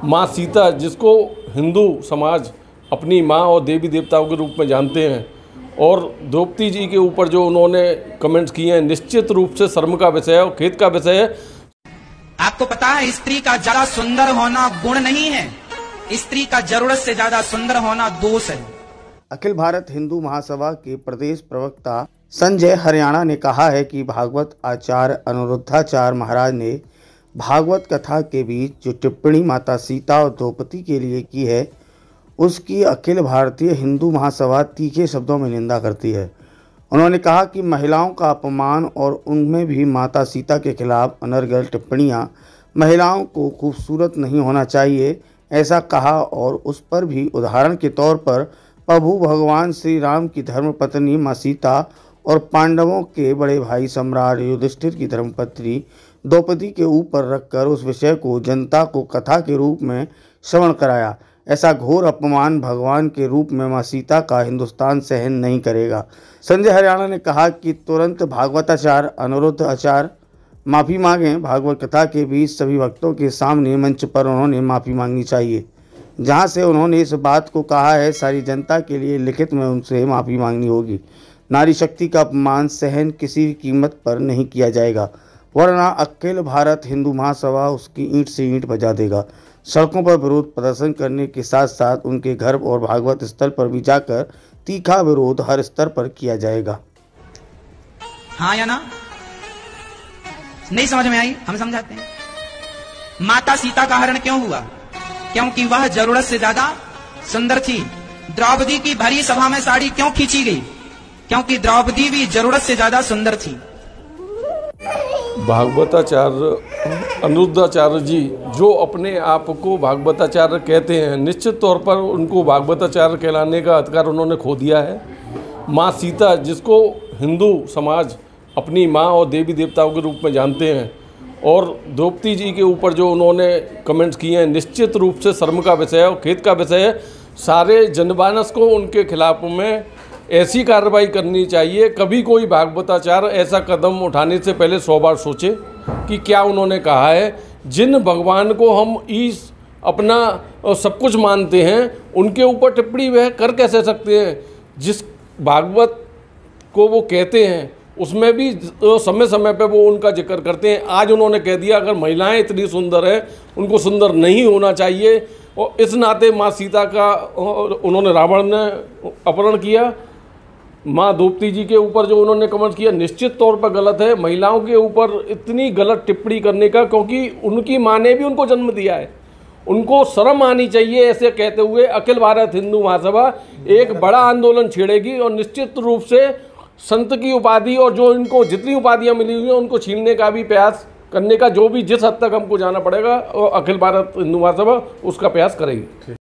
माँ सीता, जिसको हिंदू समाज अपनी माँ और देवी देवताओं के रूप में जानते हैं, और द्रौपदी जी के ऊपर जो उन्होंने कमेंट्स किए हैं, निश्चित रूप से शर्म का विषय है और खेद का विषय है। आपको पता है, स्त्री का ज्यादा सुंदर होना गुण नहीं है, स्त्री का जरूरत से ज्यादा सुंदर होना दोष है। अखिल भारत हिंदू महासभा के प्रदेश प्रवक्ता संजय हरियाणा ने कहा है कि भागवत आचार्य अनिरुद्धाचार्य महाराज ने भागवत कथा के बीच जो टिप्पणी माता सीता और द्रौपदी के लिए की है, उसकी अखिल भारतीय हिंदू महासभा तीखे शब्दों में निंदा करती है। उन्होंने कहा कि महिलाओं का अपमान और उनमें भी माता सीता के खिलाफ अनर्गल टिप्पणियां महिलाओं को खूबसूरत नहीं होना चाहिए, ऐसा कहा। और उस पर भी उदाहरण के तौर पर प्रभु भगवान श्री राम की धर्मपत्नी माँ सीता और पांडवों के बड़े भाई सम्राट युधिष्ठिर की धर्मपत्नी द्रौपदी के ऊपर रखकर उस विषय को जनता को कथा के रूप में श्रवण कराया। ऐसा घोर अपमान भगवान के रूप में माँ सीता का हिंदुस्तान सहन नहीं करेगा। संजय हरियाणा ने कहा कि तुरंत भागवताचार्य अनिरुद्ध आचार्य माफ़ी मांगें। भागवत कथा के बीच सभी भक्तों के सामने मंच पर उन्होंने माफ़ी मांगनी चाहिए। जहां से उन्होंने इस बात को कहा है, सारी जनता के लिए लिखित में उनसे माफ़ी मांगनी होगी। नारी शक्ति का अपमान सहन किसी भी कीमत पर नहीं किया जाएगा, वरना अखिल भारत हिंदू महासभा उसकी ईंट से ईंट बजा देगा। सड़कों पर विरोध प्रदर्शन करने के साथ साथ उनके घर और भागवत स्थल पर भी जाकर तीखा विरोध हर स्तर पर किया जाएगा। हाँ या ना? नहीं समझ में आई? हम समझाते हैं। माता सीता का हरण क्यों हुआ? क्योंकि वह जरूरत से ज्यादा सुंदर थी। द्रौपदी की भरी सभा में साड़ी क्यों खींची गई? क्योंकि द्रौपदी भी जरूरत से ज्यादा सुंदर थी। भागवताचार्य अनिरुद्धाचार्य जी जो अपने आप को भागवताचार्य कहते हैं, निश्चित तौर पर उनको भागवताचार्य कहलाने का अधिकार उन्होंने खो दिया है। माँ सीता, जिसको हिंदू समाज अपनी माँ और देवी देवताओं के रूप में जानते हैं, और द्रौपदी जी के ऊपर जो उन्होंने कमेंट्स किए हैं, निश्चित रूप से शर्म का विषय है और खेद का विषय है। सारे जनमानस को उनके खिलाफ में ऐसी कार्रवाई करनी चाहिए। कभी कोई भागवताचार्य ऐसा कदम उठाने से पहले 100 बार सोचे कि क्या उन्होंने कहा है। जिन भगवान को हम अपना सब कुछ मानते हैं, उनके ऊपर टिप्पणी वह कर कैसे सकते हैं? जिस भागवत को वो कहते हैं उसमें भी समय समय पे वो उनका जिक्र करते हैं। आज उन्होंने कह दिया अगर महिलाएं इतनी सुंदर है, उनको सुंदर नहीं होना चाहिए, और इस नाते माँ सीता का उन्होंने रावण ने अपहरण किया। माँ द्रौपदी जी के ऊपर जो उन्होंने कमेंट किया, निश्चित तौर पर गलत है। महिलाओं के ऊपर इतनी गलत टिप्पणी करने का, क्योंकि उनकी माँ ने भी उनको जन्म दिया है, उनको शर्म आनी चाहिए। ऐसे कहते हुए अखिल भारत हिंदू महासभा एक बड़ा आंदोलन छेड़ेगी और निश्चित रूप से संत की उपाधि और जो इनको जितनी उपाधियां मिली हुई हैं उनको छीनने का भी प्रयास करने का, जो भी जिस हद तक हमको जाना पड़ेगा, और अखिल भारत हिंदू महासभा उसका प्रयास करेगी।